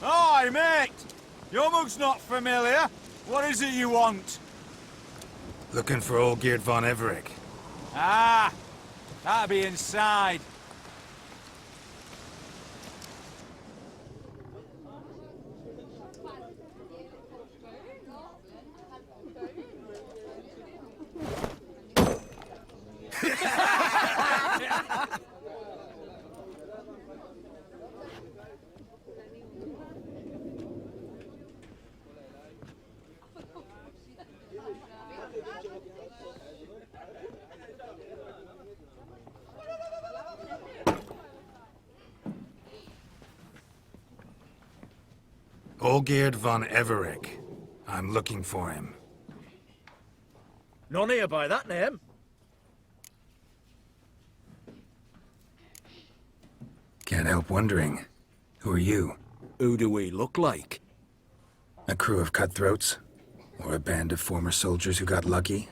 Hi, mate! Your mug's not familiar. What is it you want? Looking for old Geert von Everec. Ah, that'll be inside. Old Geert von Everec. I'm looking for him. None here by that name. Can't help wondering. Who are you? Who do we look like? A crew of cutthroats? Or a band of former soldiers who got lucky?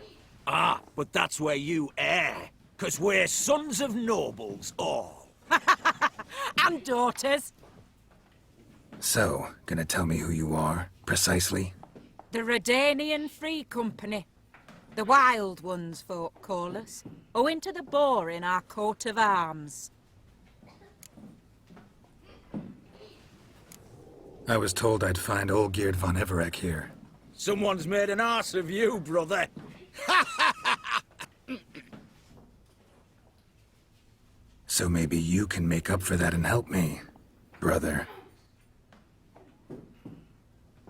Ah, but that's where you err. 'Cause we're sons of nobles, all. And daughters. So, gonna tell me who you are, precisely? The Redanian Free Company. The Wild Ones, folk call us. Owing to the boar in our coat of arms. I was told I'd find old Geert von Everec here. Someone's made an arse of you, brother. So maybe you can make up for that and help me, brother.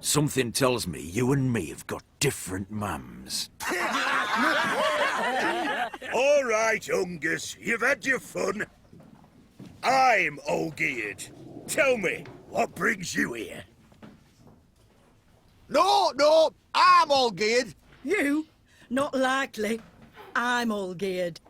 Something tells me you and me have got different mums. All right, Ungus, you've had your fun. I'm old Geert. Tell me, what brings you here? No, I'm all geared. You? Not likely. I'm all geared.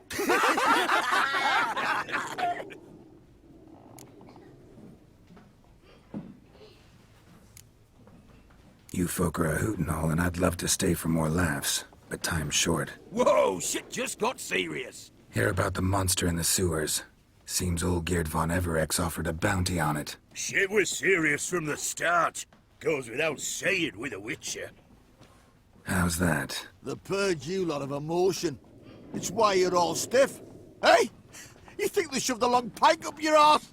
You folk are a hoot and all, and I'd love to stay for more laughs, but time's short. Whoa, shit just got serious. Hear about the monster in the sewers. Seems old Geert von Everec's offered a bounty on it. Shit was serious from the start. Goes without saying with a Witcher. How's that? The purge you lot of emotion. It's why you're all stiff. Hey? You think they shoved a long pike up your arse?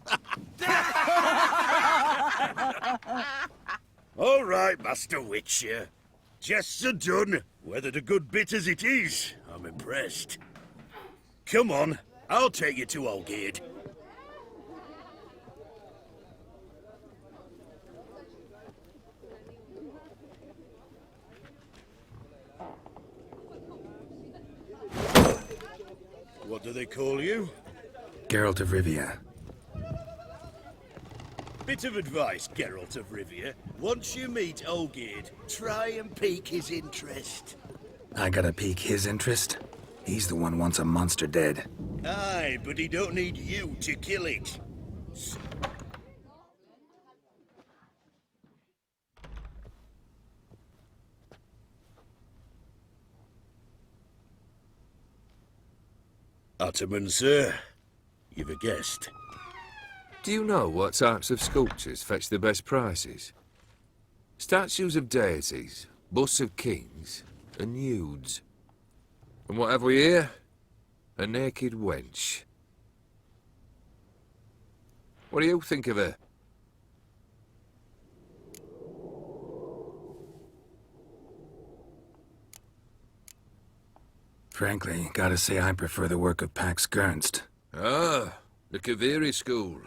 All right, Master Witcher. Jests are done. Whether the good bit as it is, I'm impressed. Come on, I'll take you to old Geert. What do they call you? Geralt of Rivia. Bit of advice, Geralt of Rivia. Once you meet old Geert, try and pique his interest. I gotta pique his interest? He's the one wants a monster dead. Aye, but he don't need you to kill it. Ottoman, sir. You've a guest. Do you know what types of sculptures fetch the best prices? Statues of deities, busts of kings, and nudes. And what have we here? A naked wench. What do you think of her? Frankly, gotta say I prefer the work of Pax Gernst. Ah, the Kaviri school.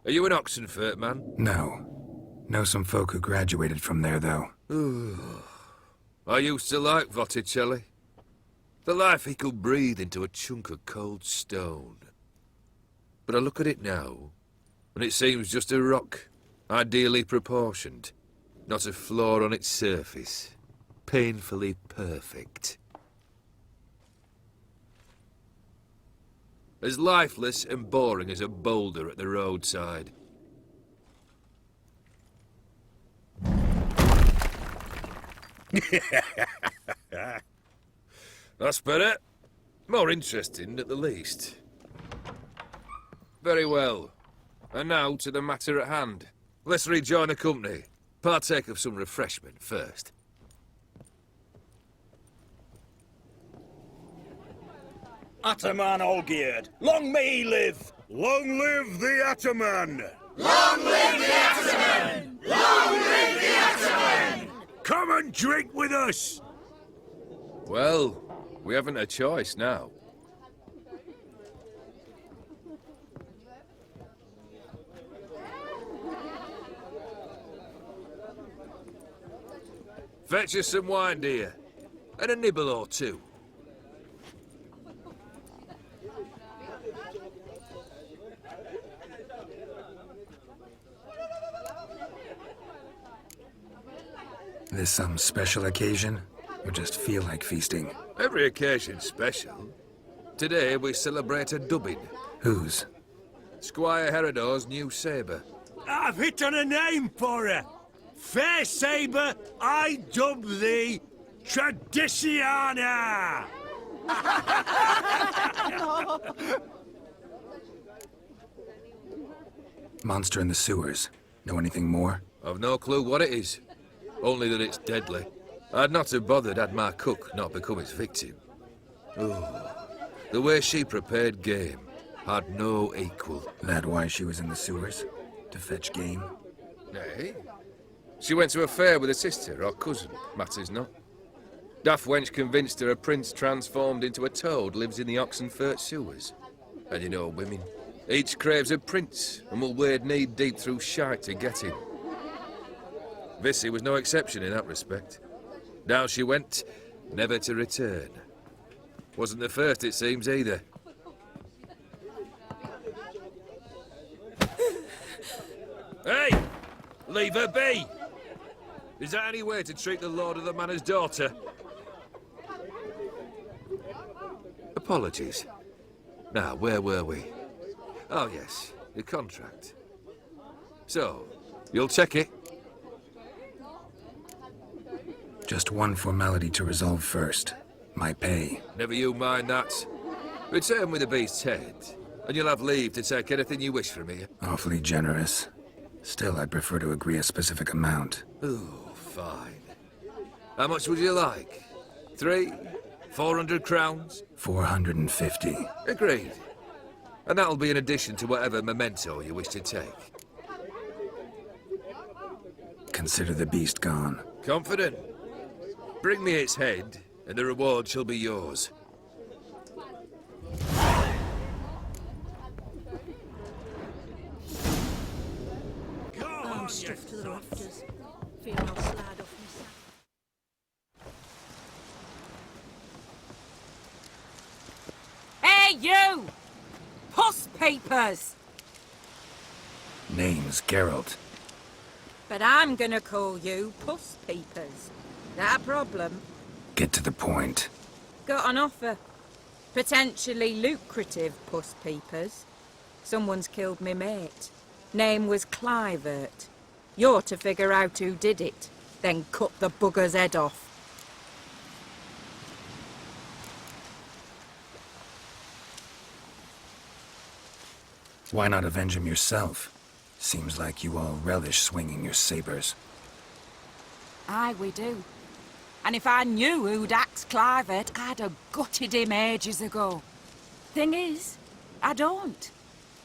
Are you an Oxenfurt man? No. Know some folk who graduated from there, though. I used to like Botticelli. The life he could breathe into a chunk of cold stone. But I look at it now, and it seems just a rock, ideally proportioned. Not a flaw on its surface. Painfully perfect. As lifeless and boring as a boulder at the roadside. That's better. More interesting, at the least. Very well. And now to the matter at hand. Let's rejoin the company. Partake of some refreshment first. Ataman Olgierd, long may he live! Long live the Ataman! Come and drink with us! Well, we haven't a choice now. Fetch us some wine, dear. And a nibble or two. This some special occasion? Or just feel like feasting? Every occasion's special. Today we celebrate a dubbing. Whose? Squire Herodor's new sabre. I've hit on a name for her! Fair Sabre, I dub thee Tradiciana! Monster in the sewers. Know anything more? I've no clue what it is. Only that it's deadly. I'd not have bothered had my cook not become its victim. Oh, the way she prepared game had no equal. That why she was in the sewers? To fetch game? Nay. She went to a fair with a sister or cousin, matters not. Daft wench convinced her a prince transformed into a toad lives in the Oxenfurt sewers. And you know women. Each craves a prince and will wade knee-deep through shite to get him. Vissy was no exception in that respect. Down she went, never to return. Wasn't the first, it seems, either. Hey! Leave her be! Is that any way to treat the lord of the manor's daughter? Apologies. Now, where were we? Oh, yes, the contract. So, you'll check it? Just one formality to resolve first. My pay. Never you mind that. Return with the beast's head, and you'll have leave to take anything you wish from me. Awfully generous. Still, I'd prefer to agree a specific amount. Ooh, fine. How much would you like? 400 crowns? 450. Agreed. And that'll be in addition to whatever memento you wish to take. Consider the beast gone. Confident? Bring me its head, and the reward shall be yours. I'm stuffed to the rafters. Fear I'll slide off myself. Hey, you! Puss papers! Name's Geralt. But I'm gonna call you Puss Peepers. That a problem? Get to the point. Got an offer. Potentially lucrative Puss Peepers. Someone's killed me mate. Name was Clivert. You're to figure out who did it, then cut the bugger's head off. Why not avenge him yourself? Seems like you all relish swinging your sabers. Aye, we do. And if I knew who'd axed Clivert, I'd have gutted him ages ago. Thing is, I don't.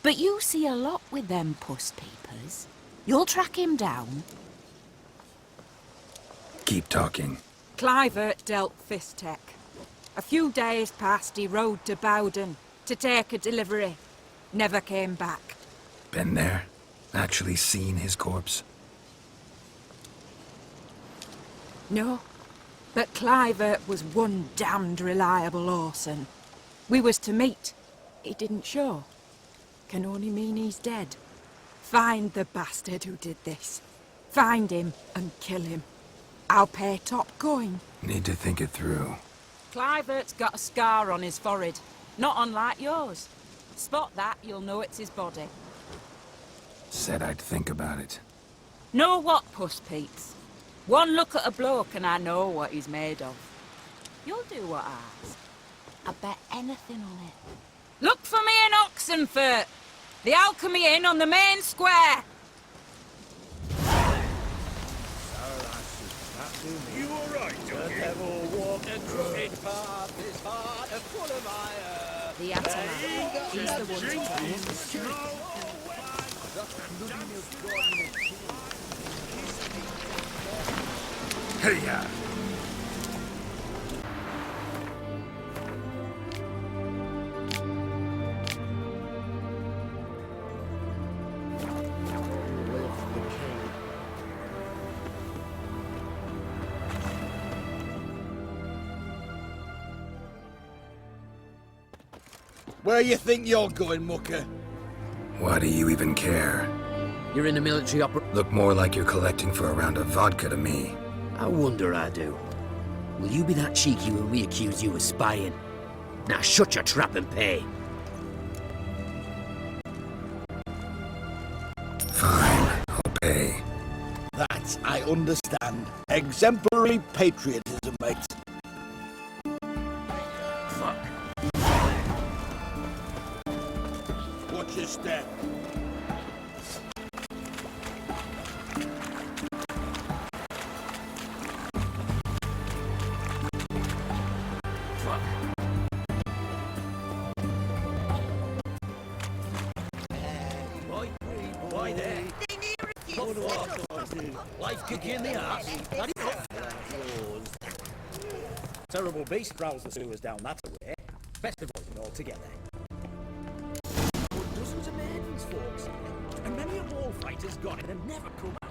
But you see a lot with them Puss Peepers. You'll track him down. Keep talking. Clivert dealt Fistech. A few days past, he rode to Bowden to take a delivery. Never came back. Been there? Actually seen his corpse? No. But Clivert was one damned reliable orson. We was to meet. He didn't show. Can only mean he's dead. Find the bastard who did this. Find him and kill him. I'll pay top coin. Need to think it through. Clivert's got a scar on his forehead. Not unlike yours. Spot that, you'll know it's his body. Said I'd think about it. Know what, Puss Peeps? One look at a bloke and I know what he's made of. You'll do what I ask. I bet anything on it. Look for me in Oxenfurt! The Alchemy Inn on the main square! The Ataman. He's the one to tell us. Hey-ya! Where you think you're going, mucker? Why do you even care? You're in a military opera. Look more like you're collecting for a round of vodka to me. I wonder I do. Will you be that cheeky when we accuse you of spying? Now shut your trap and pay. Fine, I'll pay. That I understand. Exemplary patriotism, mate. Fuck. Watch your step. Fuck. Boy there. Life kick you in the ass. That is it. Terrible beast prowls the sewers down that way. Best avoid it altogether. Dozens of maidens, folks, and many a wall fighter's gone in and never come out.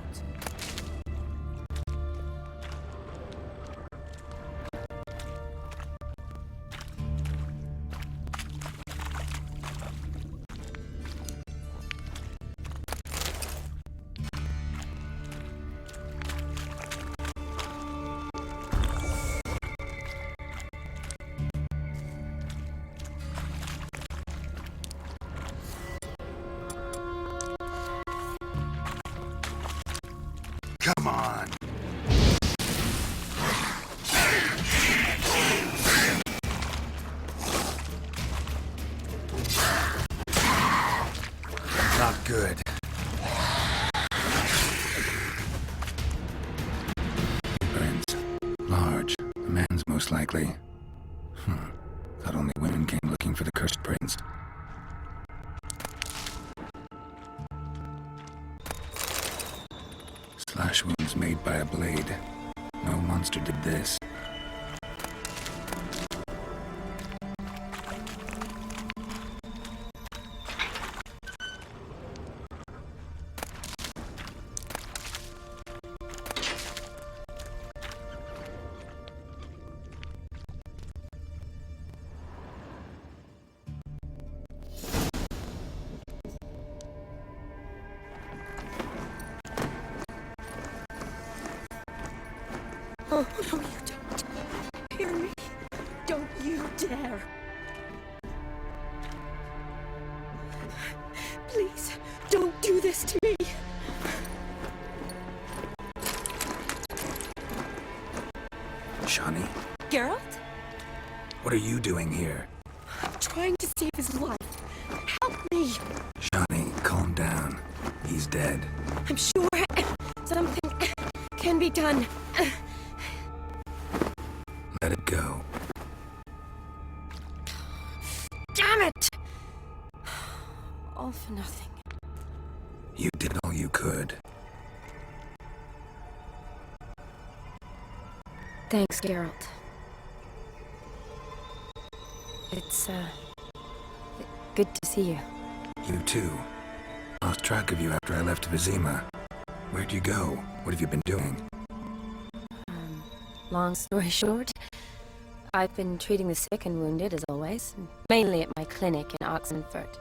Come on. Not good. Burns. Large. A man's most likely. Thought only women came looking for the cursed prince. Slash wounds made by a blade. No monster did this. Oh, no, you don't. Hear me? Don't you dare. Please, don't do this to me. Shawnee, Geralt? what are you doing here? I'm trying to save his life. Help me. Shawnee, calm down. He's dead. I'm sure something can be done. Let it go. Damn it! All for nothing. You did all you could. Thanks, Geralt. It's, good to see you. You too. Lost track of you after I left Vizima. Where'd you go? What have you been doing? Long story short, I've been treating the sick and wounded, as always, mainly at my clinic in Oxenfurt.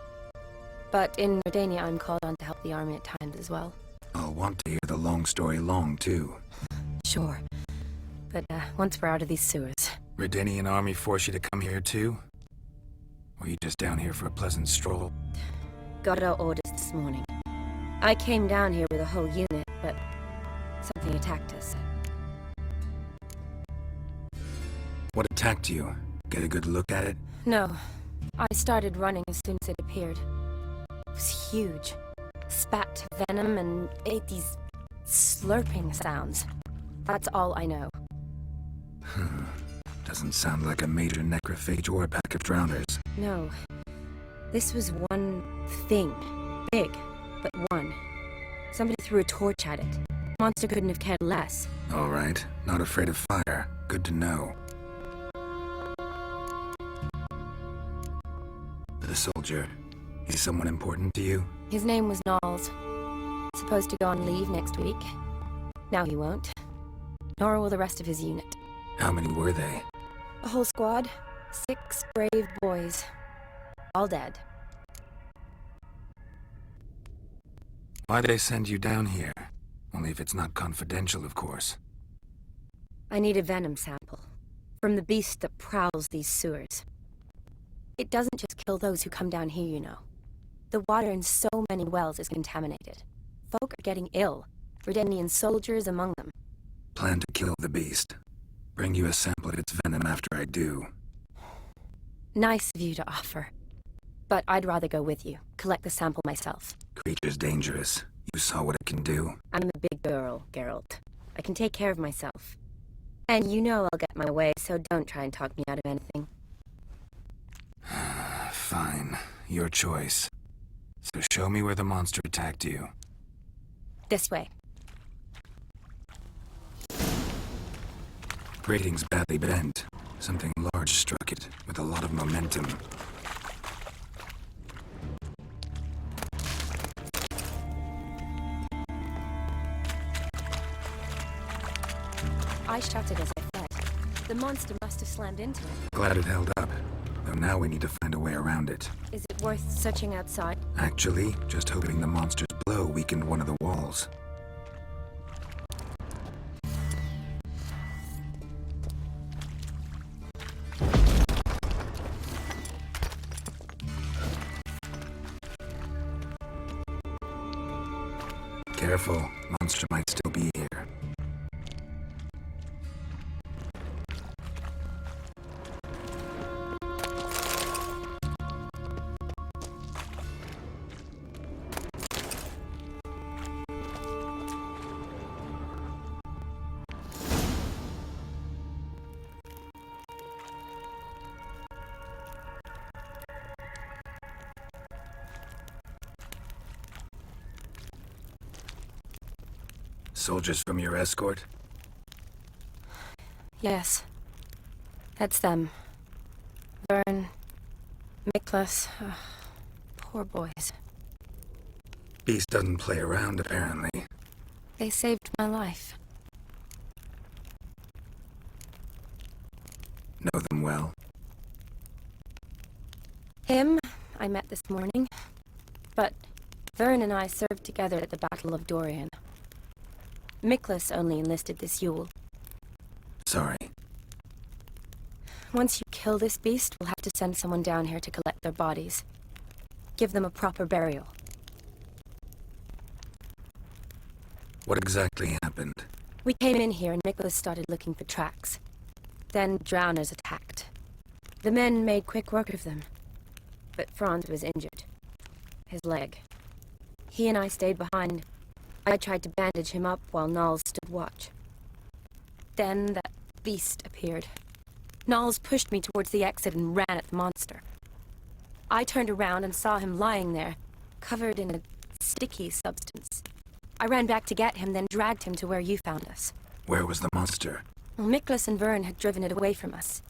But in Redania, I'm called on to help the army at times as well. I'll want to hear the long story long, too. Sure. But, once we're out of these sewers... Redanian army force you to come here, too? Or are you just down here for a pleasant stroll? Got our orders this morning. I came down here with a whole unit, but something attacked us. What attacked you? Get a good look at it? No. I started running as soon as it appeared. It was huge. Spat venom and ate these slurping sounds. That's all I know. Doesn't sound like a major necrophage or a pack of drowners. No. This was one thing. Big, but one. Somebody threw a torch at it. Monster couldn't have cared less. All right, not afraid of fire. Good to know. The soldier, he's someone important to you? His name was Knowles. Supposed to go on leave next week. Now he won't. Nor will the rest of his unit. How many were they? A whole squad. 6 brave boys. All dead. Why'd they send you down here? Only if it's not confidential, of course. I need a venom sample. From the beast that prowls these sewers. It doesn't just kill those who come down here, you know. The water in so many wells is contaminated. Folk are getting ill. Redenian soldiers among them. Plan to kill the beast. Bring you a sample of its venom after I do. Nice of you to offer. But I'd rather go with you. Collect the sample myself. Creature's dangerous. You saw what it can do. I'm a big girl, Geralt. I can take care of myself. And you know I'll get my way, so don't try and talk me out of anything. Fine. Your choice. So show me where the monster attacked you. This way. Grating's badly bent. Something large struck it, with a lot of momentum. I shouted as I fled. The monster must have slammed into it. Glad it held up. Though now we need to find a way around it. Is it worth searching outside? Actually, just hoping the monster's blow weakened one of the walls. Careful, monster might still be here. Soldiers from your escort? Yes. That's them. Vern, Miklas. Poor boys. Beast doesn't play around, apparently. They saved my life. Know them well? Him, I met this morning. But Vern and I served together at the Battle of Dorian. Miklas only enlisted this Yule. Sorry. Once you kill this beast, we'll have to send someone down here to collect their bodies. Give them a proper burial. What exactly happened? We came in here and Miklas started looking for tracks. Then drowners attacked. The men made quick work of them. But Franz was injured. His leg. He and I stayed behind. I tried to bandage him up while Knowles stood watch. Then that beast appeared. Knowles pushed me towards the exit and ran at the monster. I turned around and saw him lying there, covered in a sticky substance. I ran back to get him, then dragged him to where you found us. Where was the monster? Miklas and Vern had driven it away from us.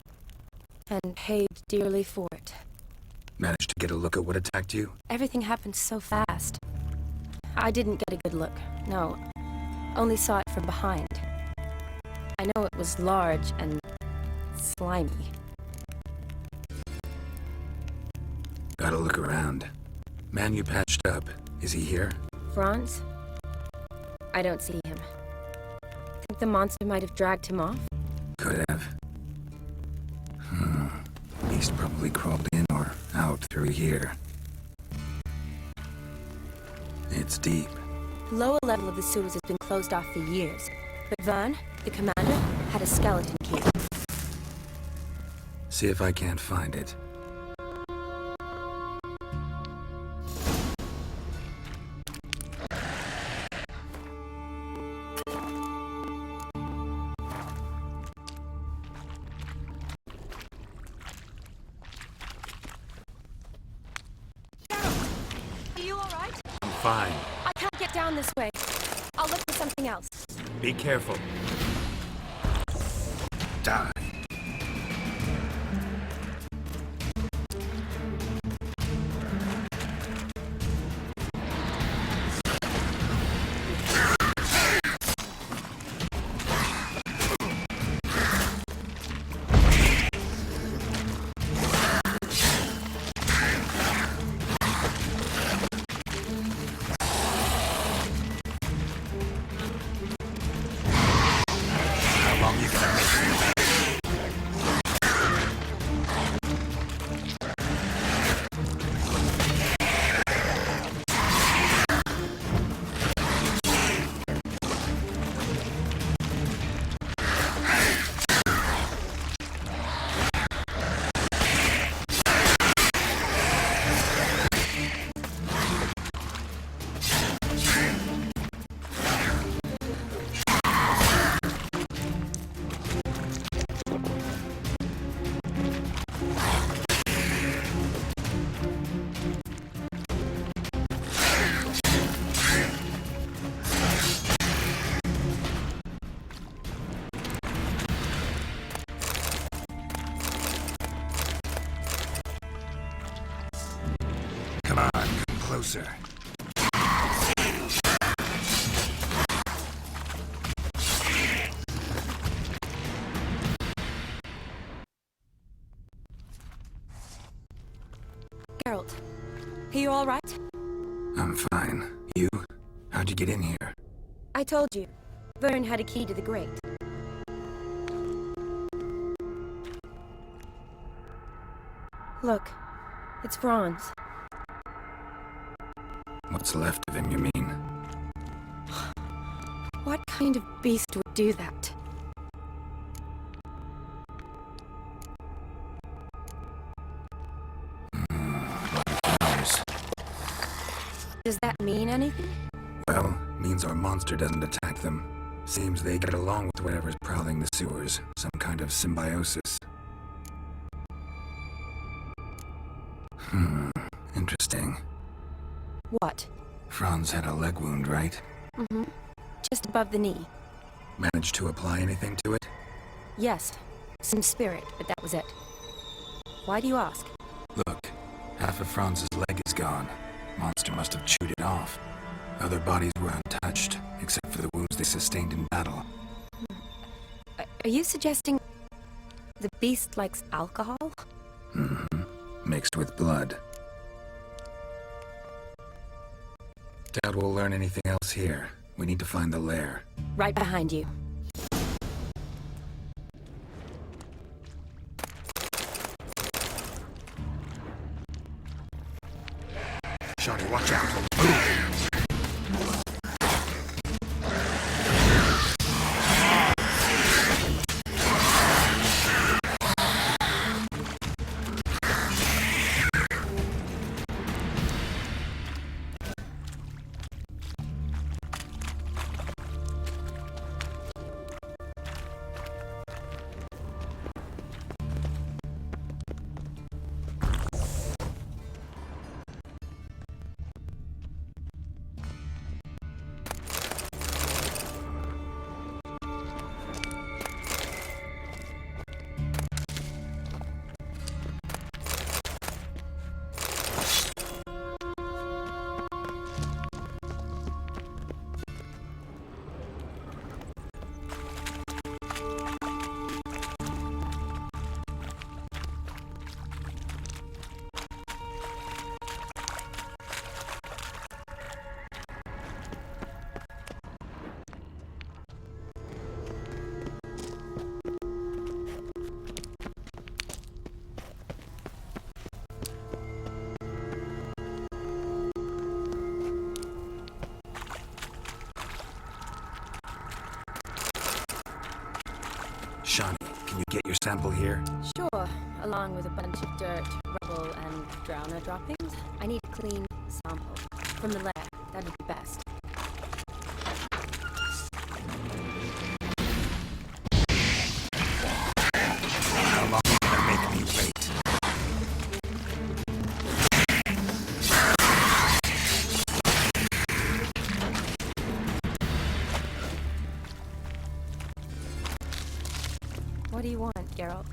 And paid dearly for it. Managed to get a look at what attacked you? Everything happened so fast. I didn't get a good look, no. Only saw it from behind. I know it was large and slimy. Gotta look around. Man you patched up, is he here? Franz? I don't see him. Think the monster might have dragged him off? Could have. Beast probably crawled in or out through here. It's deep. The lower level of the sewers has been closed off for years. But Vern, the commander, had a skeleton key. See if I can't find it. fine. I can't get down this way. I'll look for something else. Be careful. Die. Come on, come closer. Geralt, are you all right? I'm fine. You? How'd you get in here? I told you. Vern had a key to the grate. Look, it's Franz. What's left of him, you mean? What kind of beast would do that? Does that mean anything? Well, means our monster doesn't attack them. Seems they get along with whatever's prowling the sewers. Some kind of symbiosis. Interesting. What? Franz had a leg wound, right? Mm-hmm. Just above the knee. Managed to apply anything to it? Yes. Some spirit, but that was it. Why do you ask? Look, half of Franz's leg is gone. Monster must have chewed it off. Other bodies were untouched, except for the wounds they sustained in battle. Are you suggesting the beast likes alcohol? Mm-hmm. Mixed with blood. Doubt we'll learn anything else here. We need to find the lair. Right behind you. Shawty, watch out! Move! Shawnee, can you get your sample here? Sure, along with a bunch of dirt, rubble, and drowner droppings. I need a clean sample. From the lab, that'd be best. How long are you gonna make me wait? What do you want, Geralt?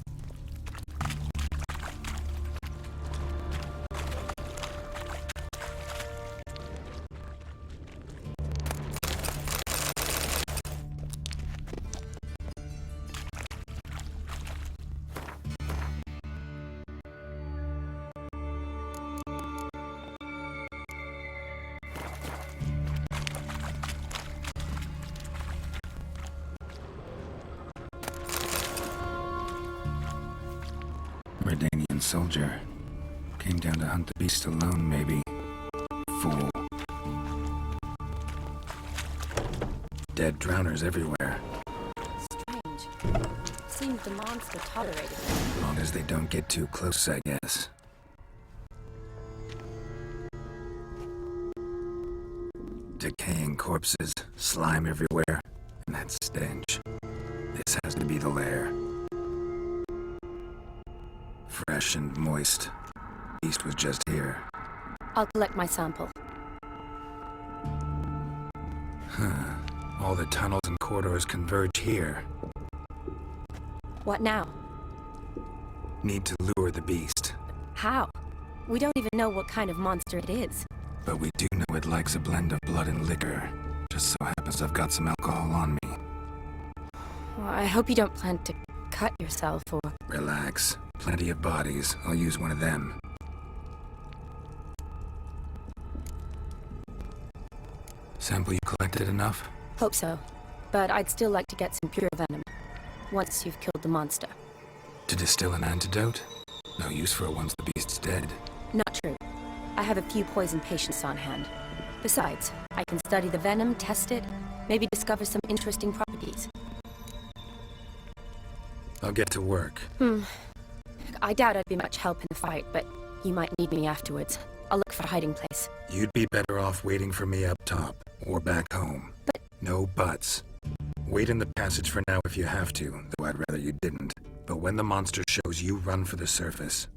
Redanian soldier. Came down to hunt the beast alone, maybe. Fool. Dead drowners everywhere. Strange. Seems the monster tolerated them. As long as they don't get too close, I guess. Decaying corpses, slime everywhere, and that stench. This has to be the lair. Fresh and moist. Beast was just here. I'll collect my sample. Huh. All the tunnels and corridors converge here. What now? Need to lure the beast. How? We don't even know what kind of monster it is. But we do know it likes a blend of blood and liquor. Just so happens I've got some alcohol on me. Well, I hope you don't plan to cut yourself or... Relax. Plenty of bodies. I'll use one of them. Sample you collected enough? Hope so. But I'd still like to get some pure venom. Once you've killed the monster. To distill an antidote? No use for it once the beast's dead. Not true. I have a few poison patients on hand. Besides, I can study the venom, test it, maybe discover some interesting properties. I'll get to work. I doubt I'd be much help in the fight, but you might need me afterwards. I'll look for a hiding place. You'd be better off waiting for me up top, or back home. But... No buts. Wait in the passage for now if you have to, though I'd rather you didn't. But when the monster shows, you run for the surface.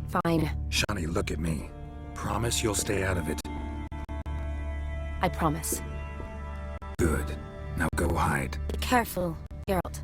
Fine. Shani, look at me. Promise you'll stay out of it. I promise. Good. Now go hide. Be careful, Geralt.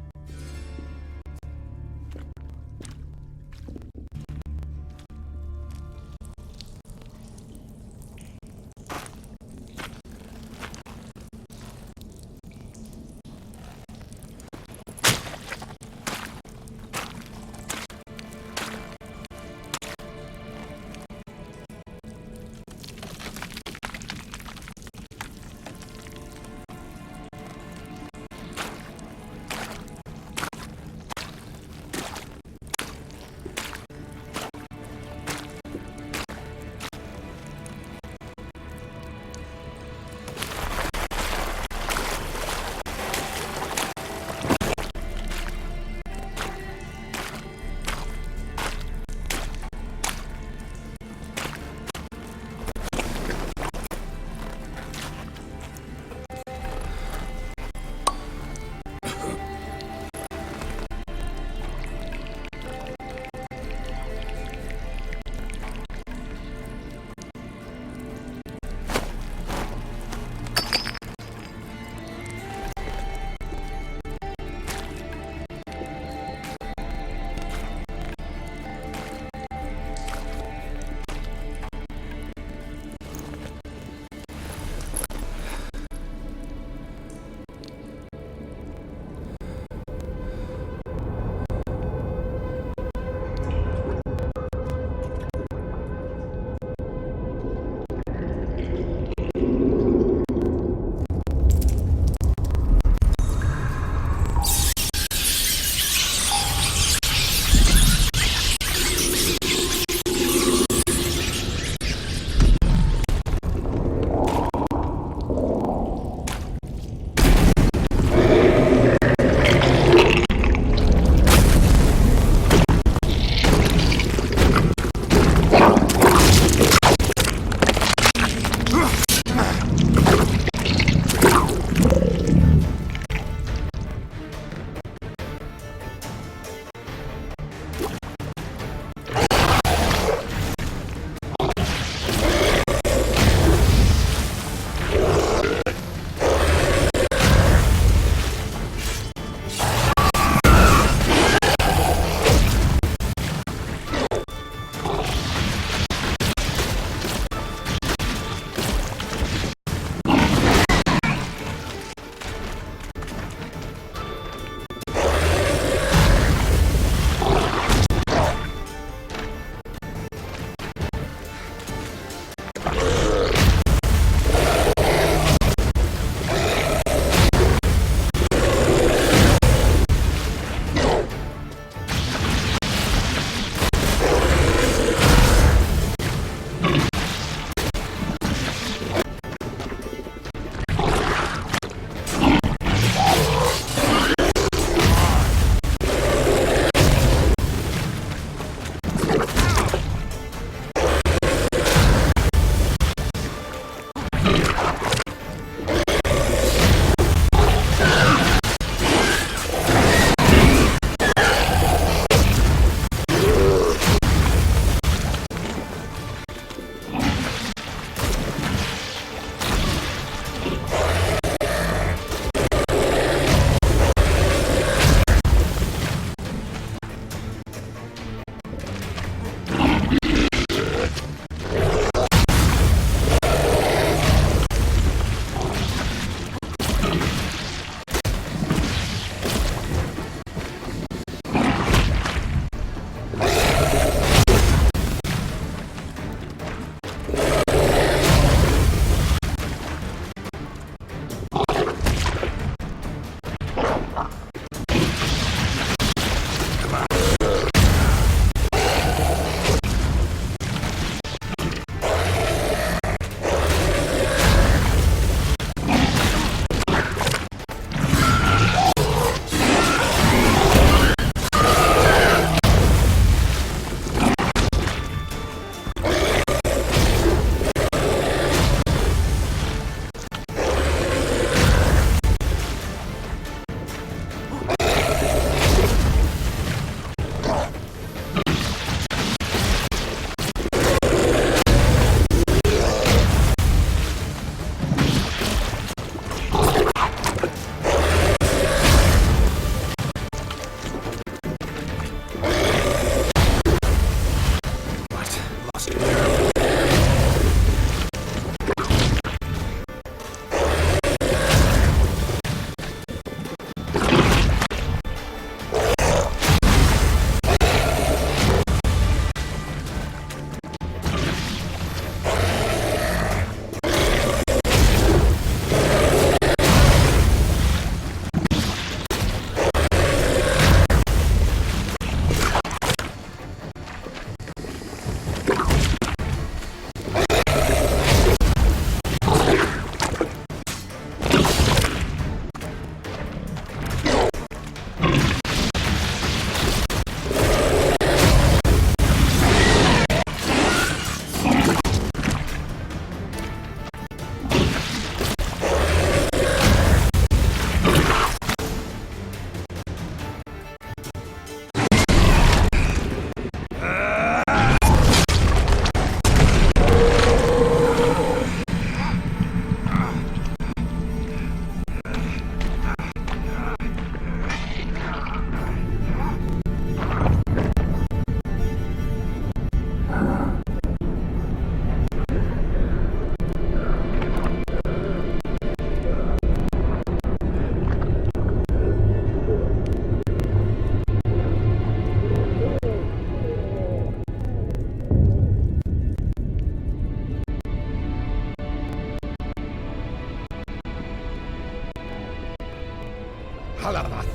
Halavath.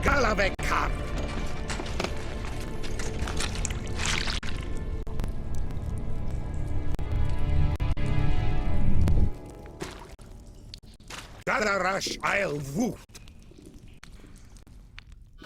Galavekar. Gadarash I'll woof.